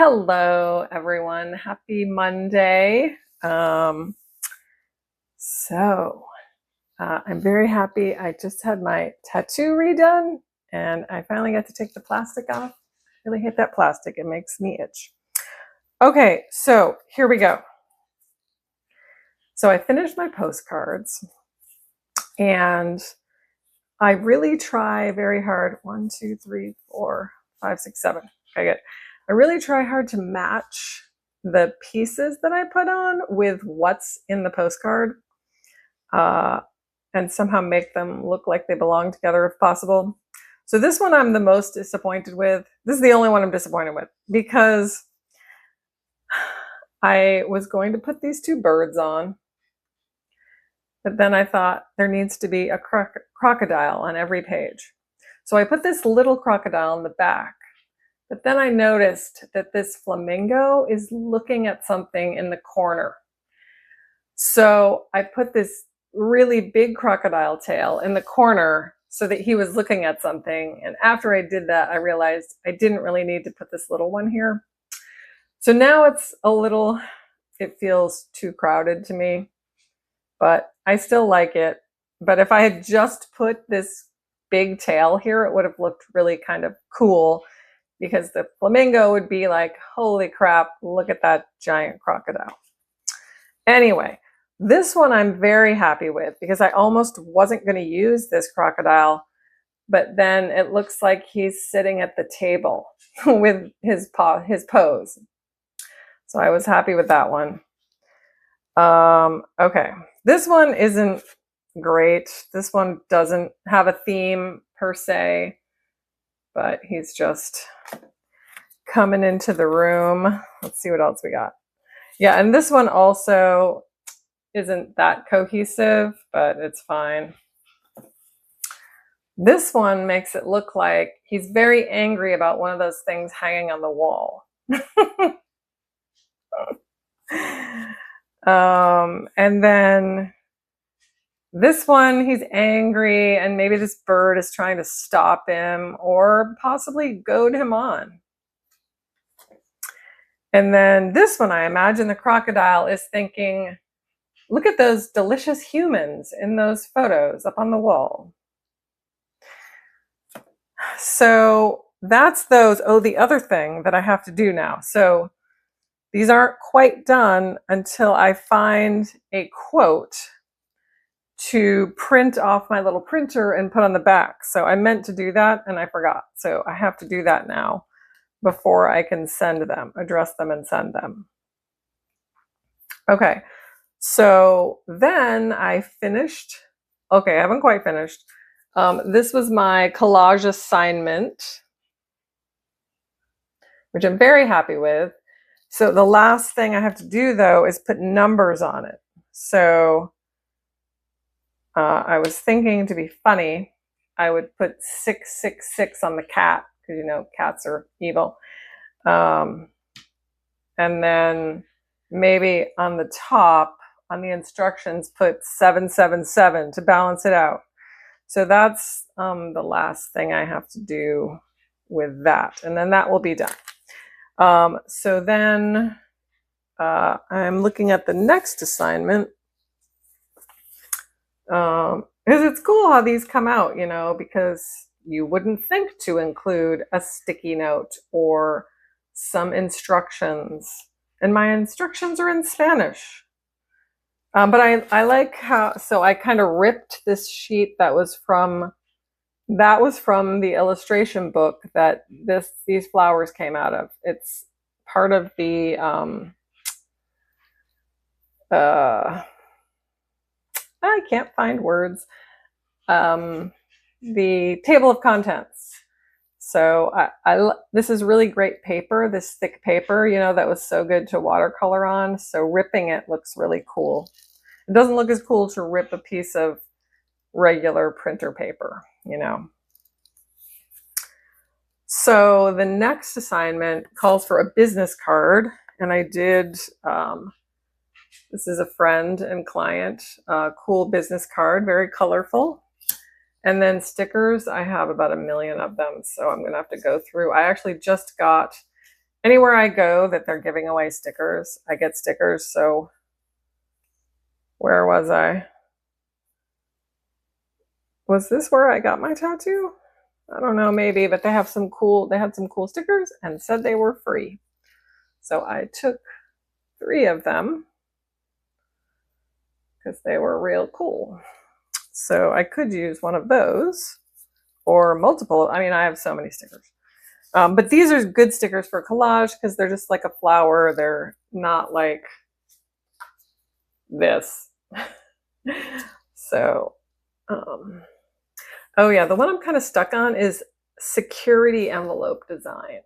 Hello, everyone. Happy Monday. Um, so, I'm very happy. I just had my tattoo redone and I finally got to take the plastic off. I really hate that plastic. It makes me itch. Okay, so here we go. So I finished my postcards and I really try very hard. 1, 2, 3, 4, 5, 6, 7. Okay, good. I really try hard to match the pieces that I put on with what's in the postcard, and somehow make them look like they belong together if possible. So this one I'm the most disappointed with. This is the only one I'm disappointed with because I was going to put these two birds on, but then I thought there needs to be a crocodile on every page. So I put this little crocodile in the back, but then I noticed that this flamingo is looking at something in the corner. So I put this really big crocodile tail in the corner so that he was looking at something. And after I did that, I realized I didn't really need to put this little one here. So now it feels too crowded to me, but I still like it. But if I had just put this big tail here, it would have looked really kind of cool because the flamingo would be like, holy crap, look at that giant crocodile. Anyway, this one I'm very happy with because I almost wasn't going to use this crocodile, but then it looks like he's sitting at the table with his pose. So I was happy with that one. Okay, this one isn't great. This one doesn't have a theme per se, but he's just coming into the room. Let's see what else we got. Yeah, and this one also isn't that cohesive, but it's fine. This one makes it look like he's very angry about one of those things hanging on the wall. And then this one, he's angry, and maybe this bird is trying to stop him or possibly goad him on. And then this one, I imagine the crocodile is thinking, look at those delicious humans in those photos up on the wall. So that's those. Oh, the other thing that I have to do now. So these aren't quite done until I find a quote to print off my little printer and put on the back. So I meant to do that and I forgot. So I have to do that now before I can send them, address them and send them. Okay, so then I finished. Okay, I haven't quite finished. This was my collage assignment, which I'm very happy with. So the last thing I have to do though is put numbers on it. So I was thinking, to be funny, I would put 666 on the cat, because you know cats are evil. And then maybe on the top, on the instructions, put 777 to balance it out. So that's the last thing I have to do with that. And then that will be done. So then I'm looking at the next assignment. Because it's cool how these come out, you know, because you wouldn't think to include a sticky note or some instructions. And my instructions are in Spanish. But I like how, so I kind of ripped this sheet that was from the illustration book that these flowers came out of. It's part of the, I can't find words, the table of contents. So this is really great paper, this thick paper, you know, that was so good to watercolor on. So ripping it looks really cool. It doesn't look as cool to rip a piece of regular printer paper, you know. So the next assignment calls for a business card, and I did, this is a friend and client, cool business card, very colorful. And then stickers, I have about 1 million of them, so I'm gonna have to go through. I actually just got anywhere I go that they're giving away stickers, I get stickers. So where was I? Was this where I got my tattoo? I don't know, maybe, but they had some cool stickers and said they were free. So I took 3 of them because they were real cool. So I could use one of those or multiple. I mean, I have so many stickers. But these are good stickers for collage because they're just like a flower. They're not like this. So, oh yeah, the one I'm kind of stuck on is security envelope design.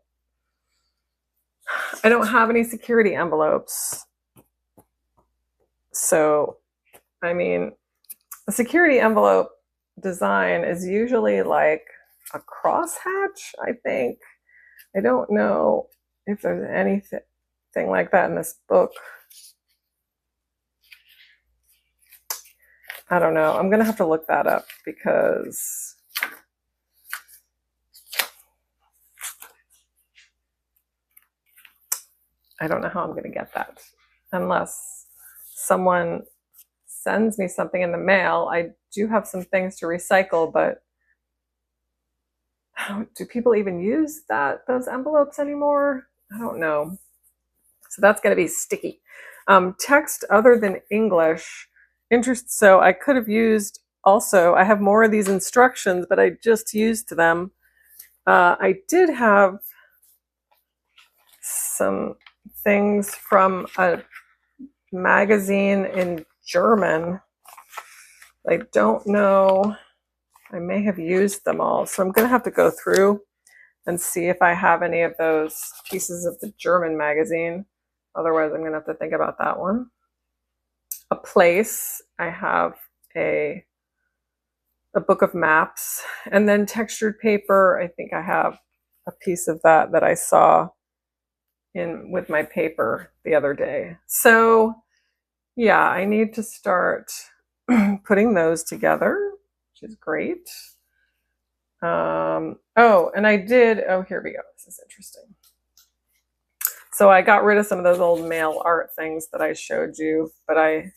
I don't have any security envelopes. So, I mean, a security envelope design is usually like a crosshatch, I think. I don't know if there's anything like that in this book. I don't know. I'm going to have to look that up because I don't know how I'm going to get that unless someone sends me something in the mail. I do have some things to recycle, but do people even use those envelopes anymore? I don't know. So that's going to be sticky. Text other than English. So I could have used also, I have more of these instructions, but I just used them. I did have some things from a magazine in German. I don't know. I may have used them all. So I'm going to have to go through and see if I have any of those pieces of the German magazine. Otherwise, I'm going to have to think about that one. A place, I have a book of maps, and then textured paper. I think I have a piece of that I saw with my paper the other day. So yeah, I need to start putting those together, which is great. Oh, and I did, here we go. This is interesting. So I got rid of some of those old mail art things that I showed you, but I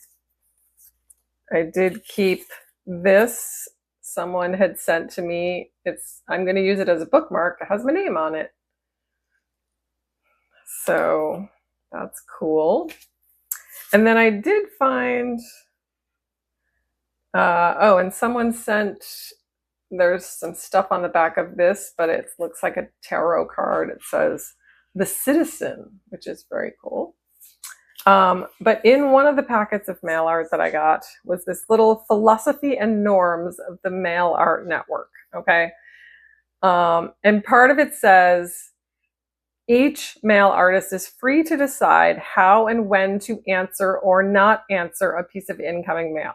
did keep this. Someone had sent to me. I'm going to use it as a bookmark. It has my name on it. So that's cool. And then I did find, and someone sent, there's some stuff on the back of this, but it looks like a tarot card. It says The Citizen, which is very cool. But in one of the packets of mail art that I got was this little philosophy and norms of the mail art network. Okay. And part of it says, each mail artist is free to decide how and when to answer or not answer a piece of incoming mail.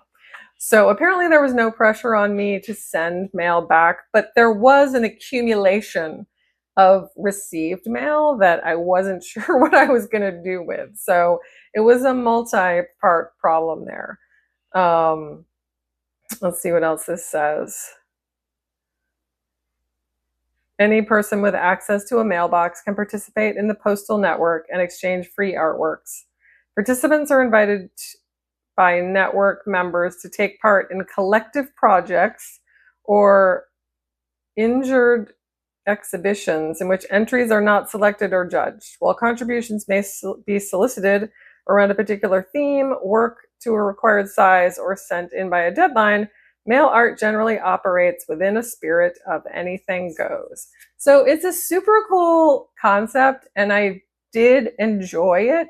So apparently there was no pressure on me to send mail back, but there was an accumulation of received mail that I wasn't sure what I was going to do with. So it was a multi-part problem there. Let's see what else this says. Any person with access to a mailbox can participate in the postal network and exchange free artworks. Participants are invited by network members to take part in collective projects or injured exhibitions in which entries are not selected or judged. While contributions may be solicited around a particular theme, work to a required size, or sent in by a deadline, mail art generally operates within a spirit of anything goes. So it's a super cool concept, and I did enjoy it.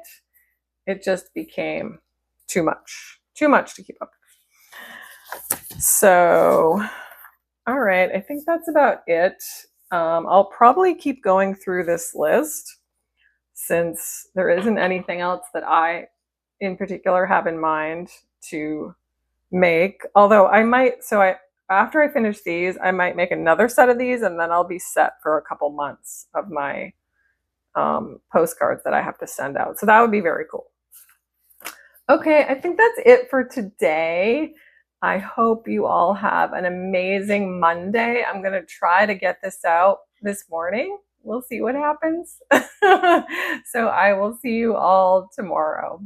It just became too much to keep up. So, all right, I think that's about it. I'll probably keep going through this list since there isn't anything else that I in particular have in mind to make. Although I might, after I finish these, I might make another set of these, and then I'll be set for a couple months of my postcards that I have to send out. So that would be very cool. Okay, I think that's it for today. I hope you all have an amazing Monday. I'm going to try to get this out this morning, we'll see what happens. So I will see you all tomorrow.